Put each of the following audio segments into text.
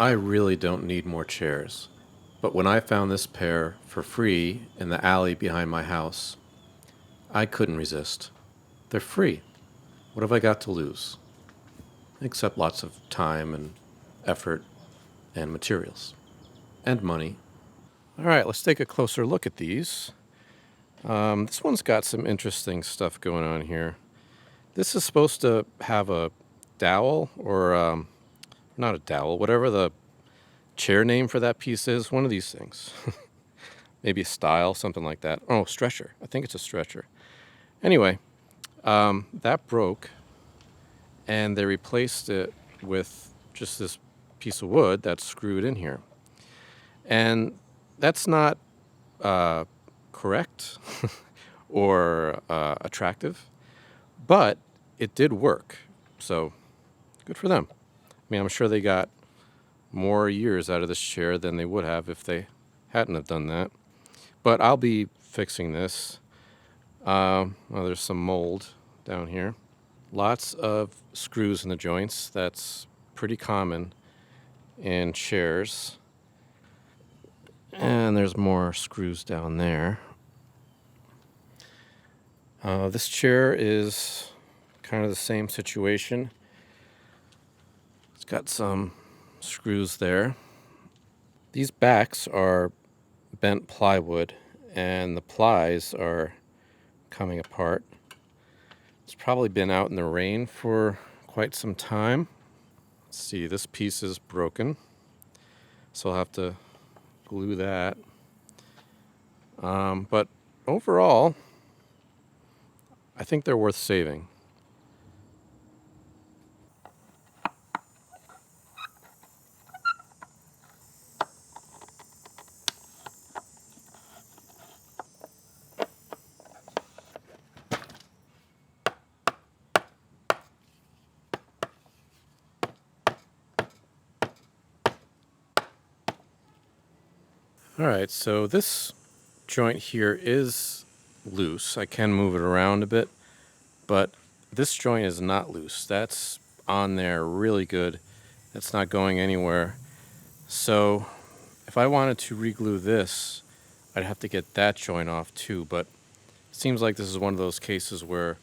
I really don't need more chairs, but when I found this pair for free in the alley behind my house, I couldn't resist. They're free. What have I got to lose? Except lots of time and effort and materials and money. All right, let's take a closer look at these. This one's got some interesting stuff going on here. This is supposed to have a dowel or not a dowel, whatever the chair name for that piece is, one of these things. Maybe a style, something like that. Oh, stretcher. I think it's a stretcher. Anyway, that broke, and they replaced it with just this piece of wood that's screwed in here. And that's not correct or attractive, but it did work. So good for them. I mean, I'm sure they got more years out of this chair than they would have if they hadn't have done that. But I'll be fixing this. Well, there's some mold down here. Lots of screws in the joints. That's pretty common in chairs. And there's more screws down there. This chair is kind of the same situation. It's got some screws there. These backs are bent plywood, and the plies are coming apart. It's probably been out in the rain for quite some time. Let's see, this piece is broken, so I'll have to glue that. But overall, I think they're worth saving. All right, so this joint here is loose. I can move it around a bit, but this joint is not loose. That's on there really good. That's not going anywhere. So if I wanted to reglue this, I'd have to get that joint off too, but it seems like this is one of those cases where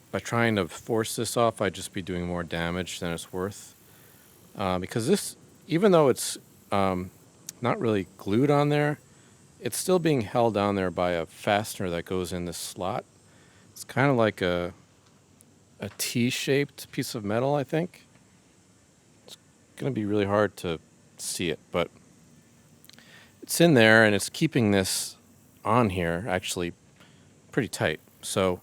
by trying to force this off, I'd just be doing more damage than it's worth. Because this, even though it's not really glued on there, it's still being held down there by a fastener that goes in this slot. It's kind of like a T-shaped piece of metal, I think. It's going to be really hard to see it, but it's in there and it's keeping this on here actually pretty tight. So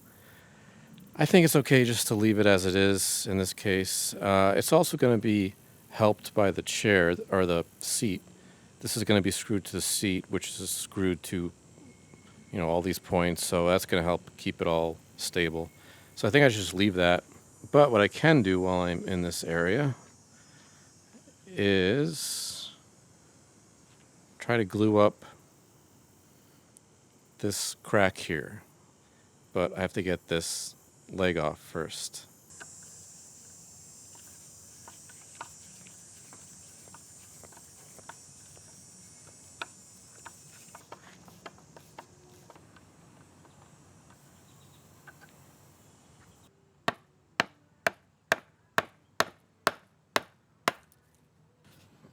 I think it's okay just to leave it as it is in this case. It's also going to be helped by the chair or the seat. This is going to be screwed to the seat, which is screwed to, all these points. So that's going to help keep it all stable. So I think I should just leave that. But what I can do while I'm in this area is try to glue up this crack here. But I have to get this leg off first.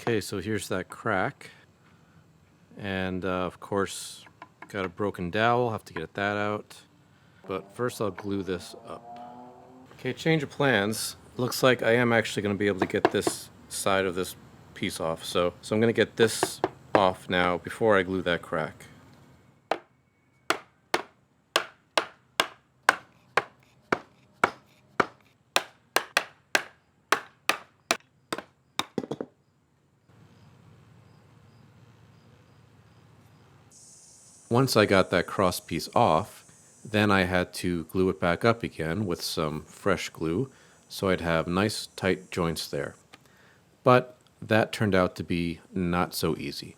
Okay, so here's that crack. And of course, got a broken dowel, have to get that out. But first I'll glue this up. Okay, change of plans. Looks like I am actually going to be able to get this side of this piece off. So I'm going to get this off now before I glue that crack. Once I got that cross piece off, then I had to glue it back up again with some fresh glue so I'd have nice tight joints there. But that turned out to be not so easy.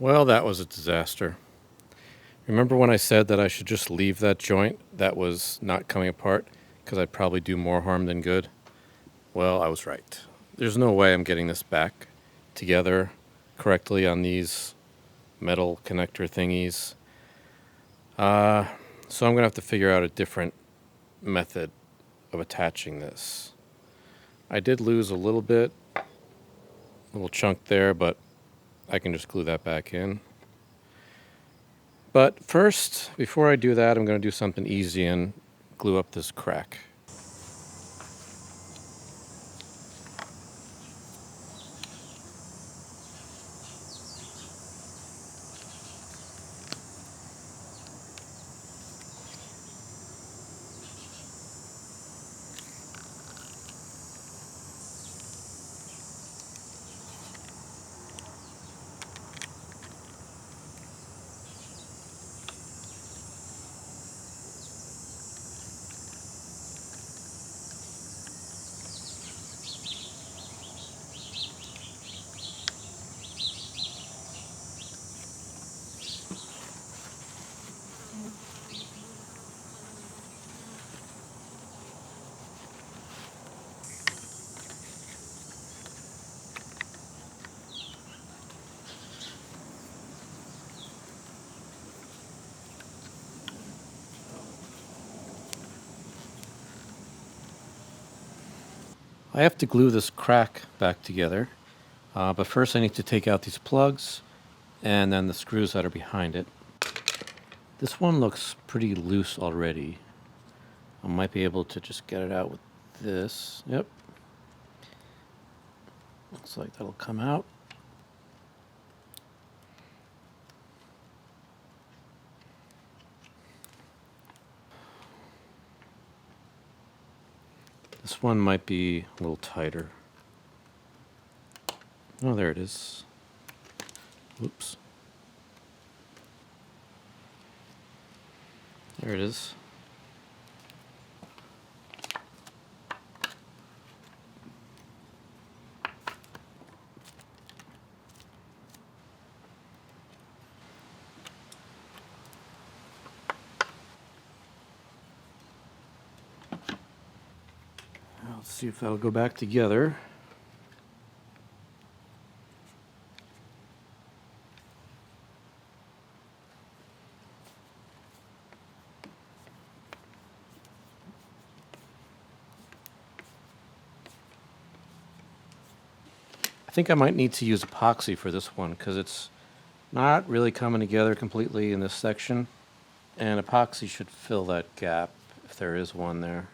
Well, that was a disaster. Remember when I said that I should just leave that joint that was not coming apart because I'd probably do more harm than good? Well, I was right. There's no way I'm getting this back together correctly on these metal connector thingies. So I'm going to have to figure out a different method of attaching this. I did lose a little chunk there, but I can just glue that back in. But first, before I do that, I'm going to do something easy and glue up this crack. I have to glue this crack back together, but first I need to take out these plugs and then the screws that are behind it. This one looks pretty loose already. I might be able to just get it out with this. Yep. Looks like that'll come out. This one might be a little tighter. Oh, there it is. Oops. There it is. Now let's see if that'll go back together. I think I might need to use epoxy for this one because it's not really coming together completely in this section, and epoxy should fill that gap if there is one there.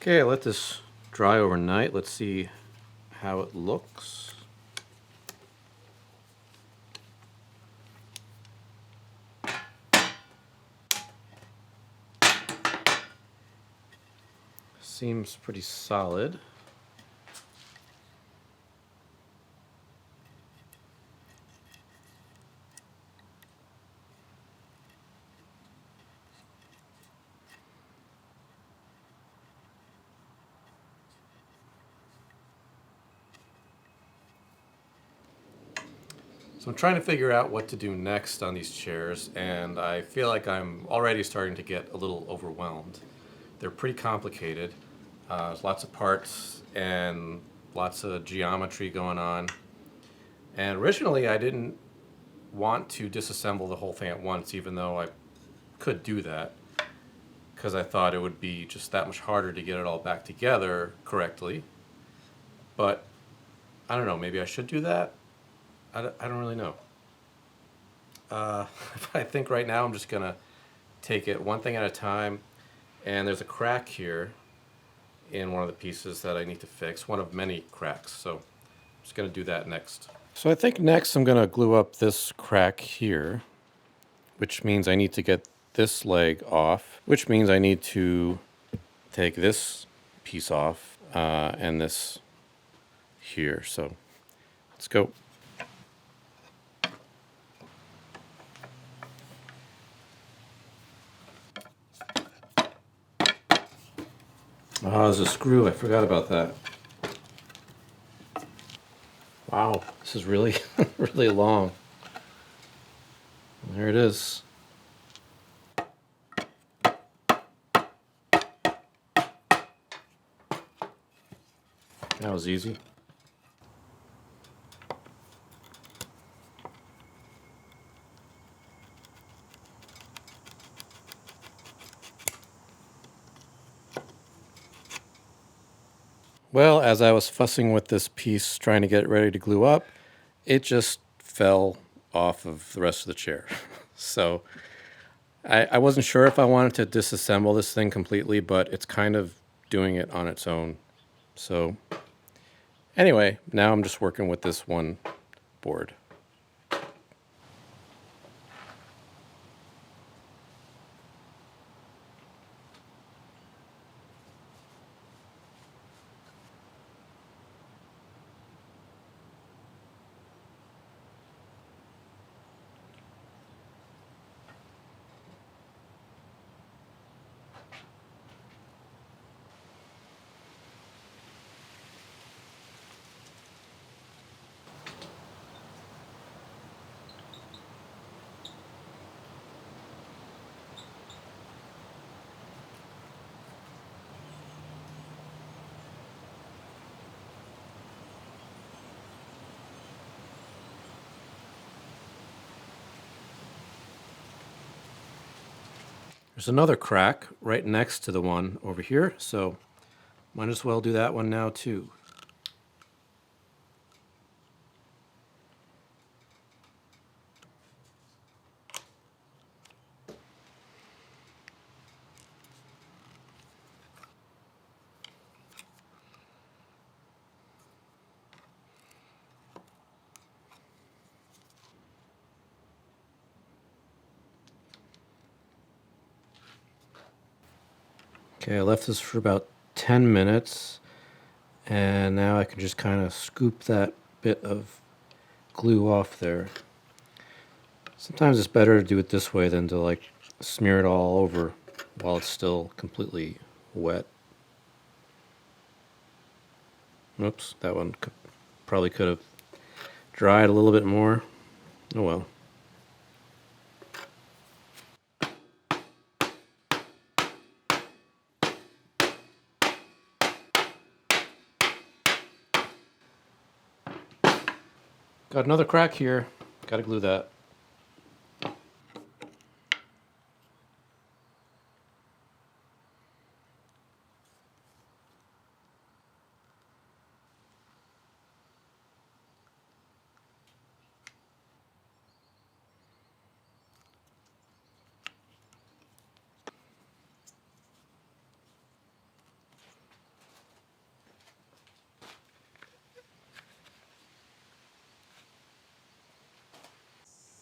Okay, I let this dry overnight. Let's see how it looks. Seems pretty solid. So I'm trying to figure out what to do next on these chairs, and I feel like I'm already starting to get a little overwhelmed. They're pretty complicated. There's lots of parts, and lots of geometry going on. And originally I didn't want to disassemble the whole thing at once, even though I could do that, because I thought it would be just that much harder to get it all back together correctly. But I don't know, maybe I should do that? I don't really know. I think right now I'm just gonna take it one thing at a time. And there's a crack here in one of the pieces that I need to fix, one of many cracks. So I'm just gonna do that next. So I think next I'm gonna glue up this crack here, which means I need to get this leg off, which means I need to take this piece off and this here. So let's go. Oh, there's a screw. I forgot about that. Wow, this is really, really long. There it is. That was easy. Well, as I was fussing with this piece, trying to get it ready to glue up, it just fell off of the rest of the chair. So I wasn't sure if I wanted to disassemble this thing completely, but it's kind of doing it on its own. So anyway, now I'm just working with this one board. There's another crack right next to the one over here, so might as well do that one now too. Okay, I left this for about 10 minutes, and now I can just kind of scoop that bit of glue off there. Sometimes it's better to do it this way than to like smear it all over while it's still completely wet. Oops, that one probably could have dried a little bit more. Oh well. Got another crack here. Gotta glue that.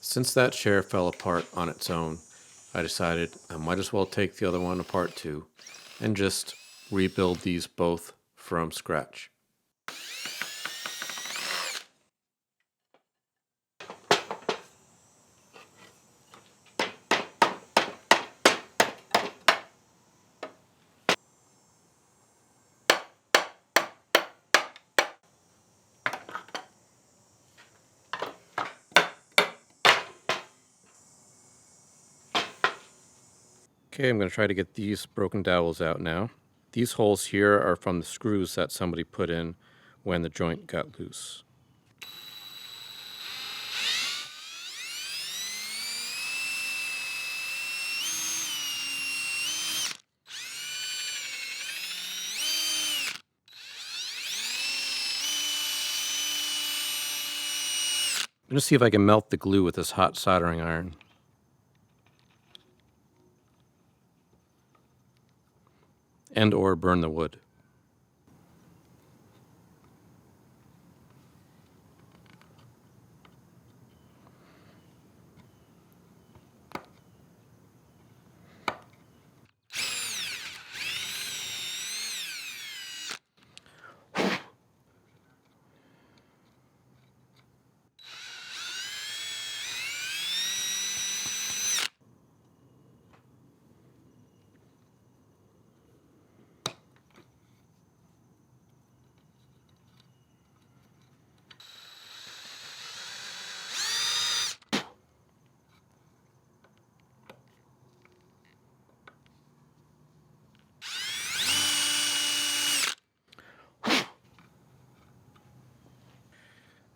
Since that chair fell apart on its own, I decided I might as well take the other one apart too and just rebuild these both from scratch. Okay, I'm going to try to get these broken dowels out now. These holes here are from the screws that somebody put in when the joint got loose. I'm going to see if I can melt the glue with this hot soldering iron. And or burn the wood.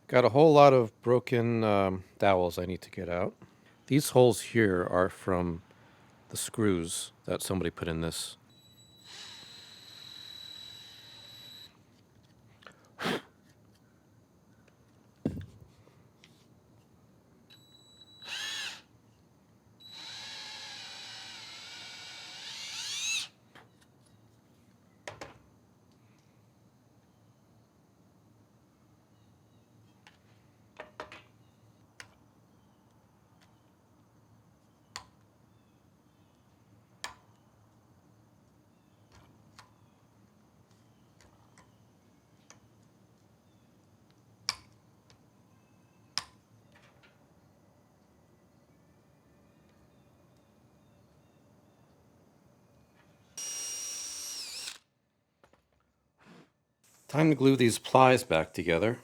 Got a whole lot of broken dowels I need to get out. These holes here are from the screws that somebody put in this. Time to glue these plies back together.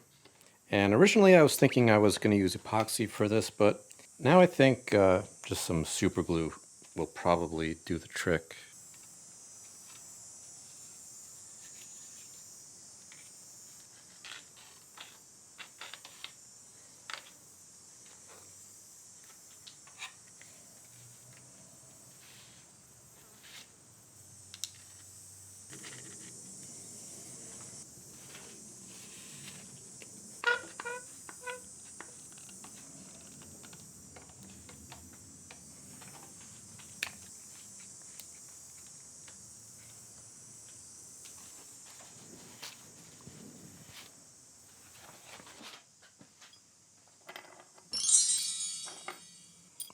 And originally I was thinking I was going to use epoxy for this, but now I think just some super glue will probably do the trick.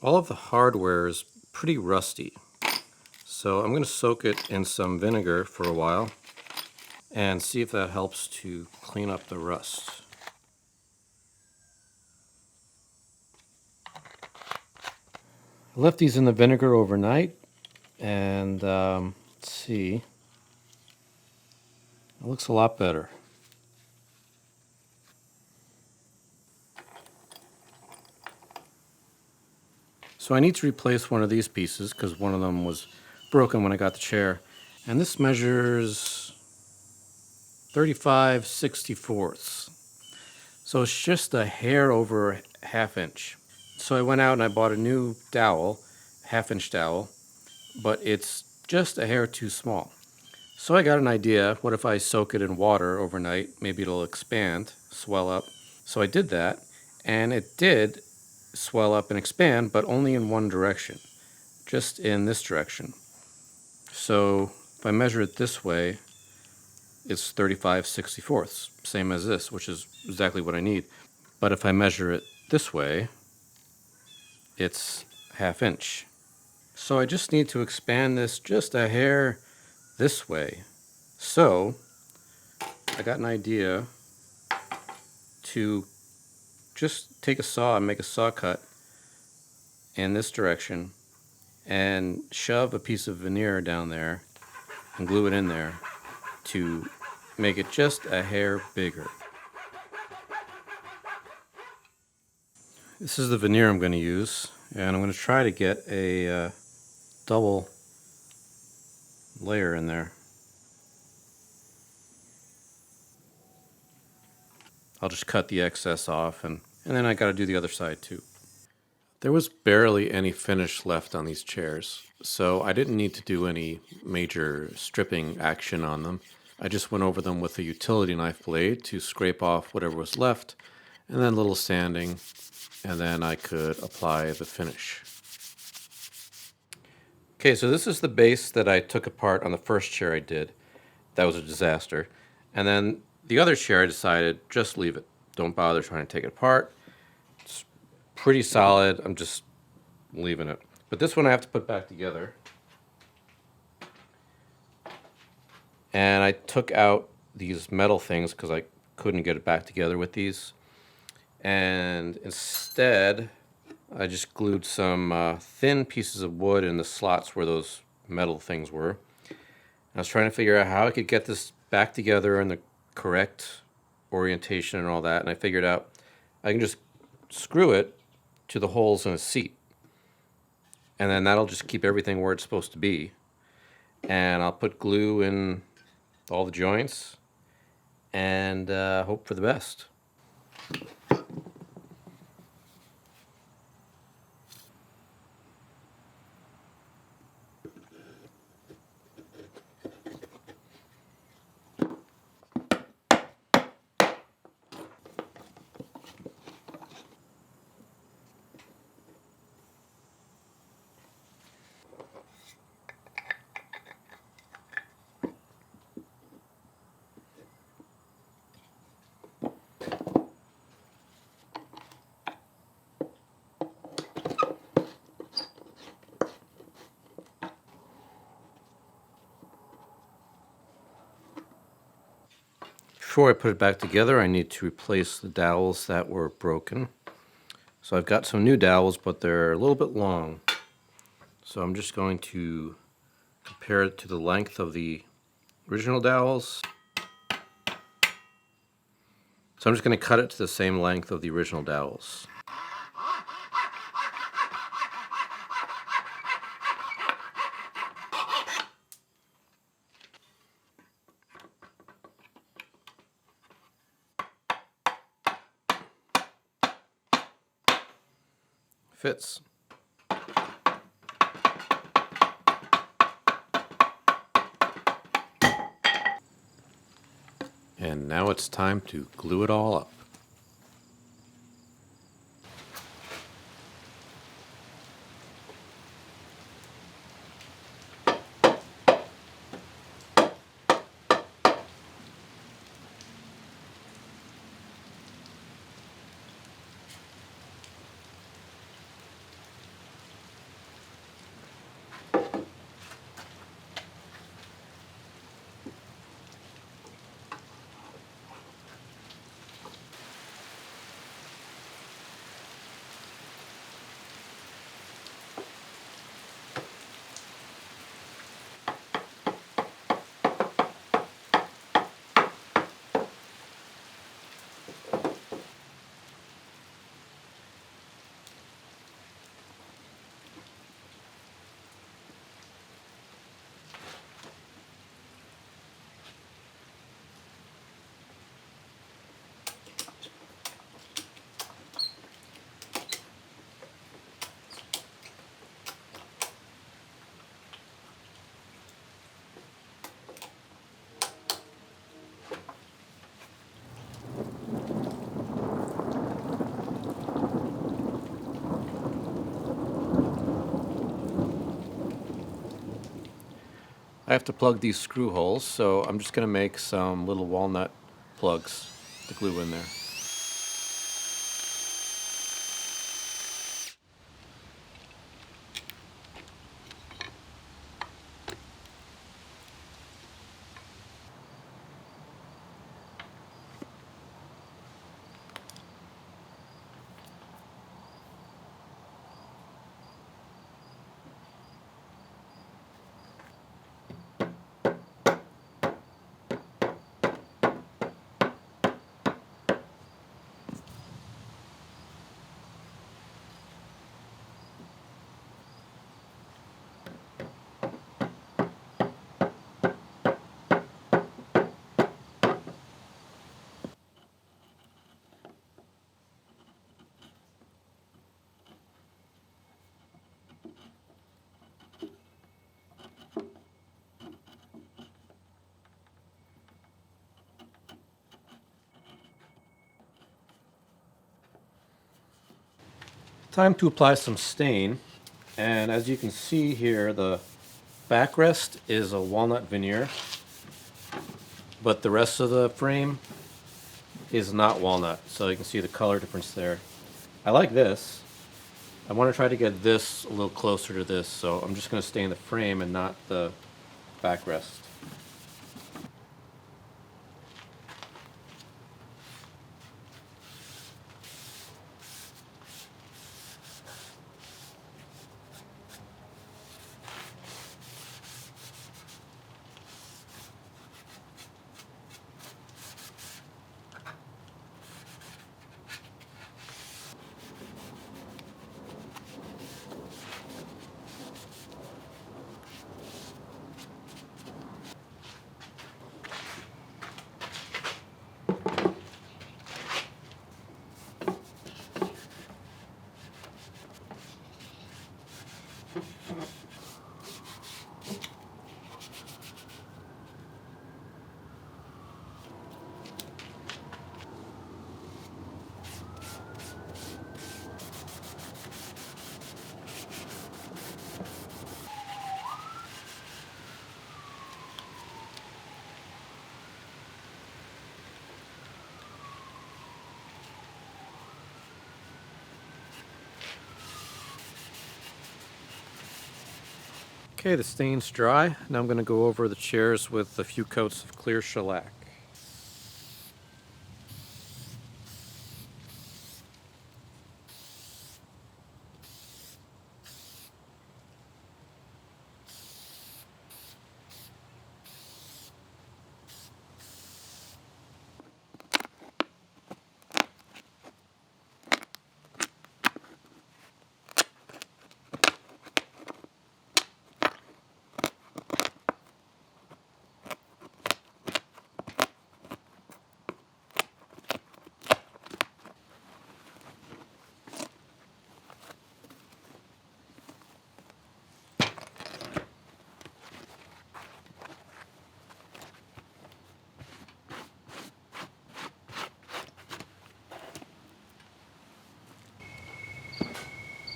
All of the hardware is pretty rusty, so I'm going to soak it in some vinegar for a while and see if that helps to clean up the rust. I left these in the vinegar overnight, and let's see, it looks a lot better. So I need to replace one of these pieces because one of them was broken when I got the chair. And this measures 35/64. So it's just a hair over a ½ inch. So I went out and I bought a new dowel, ½ inch dowel, but it's just a hair too small. So I got an idea, what if I soak it in water overnight? Maybe it'll expand, swell up. So I did that, and it did swell up and expand, but only in one direction, just in this direction. So if I measure it this way, it's 35/64, same as this, which is exactly what I need. But if I measure it this way, it's ½ inch. So I just need to expand this just a hair this way. So I got an idea to just take a saw and make a saw cut in this direction and shove a piece of veneer down there and glue it in there to make it just a hair bigger. This is the veneer I'm going to use, and I'm going to try to get a double layer in there. I'll just cut the excess off, and then I got to do the other side too. There was barely any finish left on these chairs, so I didn't need to do any major stripping action on them. I just went over them with a utility knife blade to scrape off whatever was left, and then a little sanding, and then I could apply the finish. Okay, so this is the base that I took apart on the first chair I did. That was a disaster. And then the other chair I decided just leave it. Don't bother trying to take it apart. It's pretty solid. I'm just leaving it. But this one I have to put back together. And I took out these metal things because I couldn't get it back together with these. And instead, I just glued some thin pieces of wood in the slots where those metal things were. I was trying to figure out how I could get this back together in the correct orientation and all that, and I figured out I can just screw it to the holes in a seat, and then that'll just keep everything where it's supposed to be. And I'll put glue in all the joints and hope for the best. Before I put it back together, I need to replace the dowels that were broken. So I've got some new dowels, but they're a little bit long. So I'm just going to compare it to the length of the original dowels. So I'm just going to cut it to the same length of the original dowels. Fits. And now it's time to glue it all up. I have to plug these screw holes, so I'm just going to make some little walnut plugs to glue in there. Time to apply some stain. And as you can see here, the backrest is a walnut veneer, but the rest of the frame is not walnut. So you can see the color difference there. I like this. I want to try to get this a little closer to this, so I'm just going to stain the frame and not the backrest. Okay, the stain's dry. Now I'm going to go over the chairs with a few coats of clear shellac.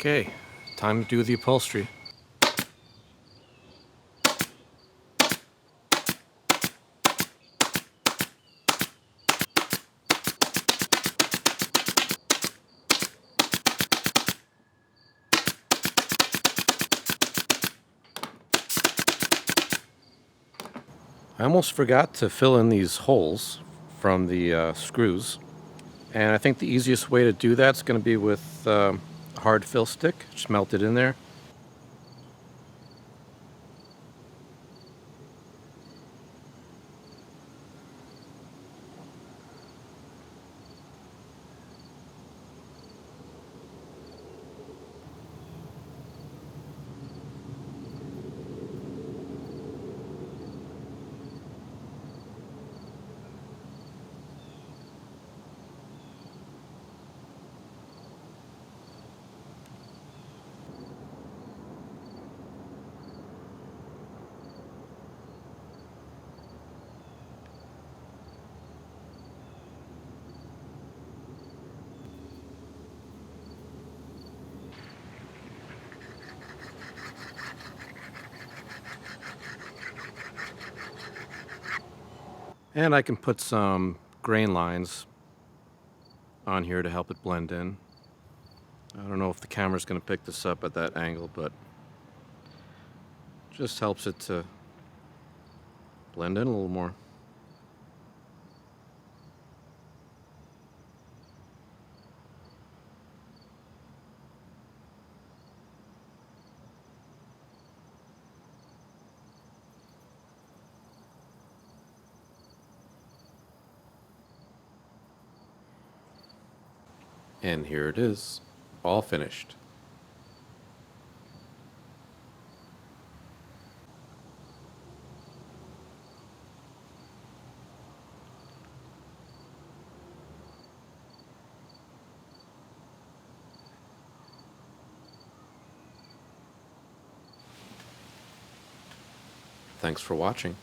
Okay, time to do the upholstery. I almost forgot to fill in these holes from the screws, and I think the easiest way to do that is going to be with a hard fill stick. Just melt it in there. And I can put some grain lines on here to help it blend in. I don't know if the camera's going to pick this up at that angle, but just helps it to blend in a little more. And here it is, all finished. Thanks for watching.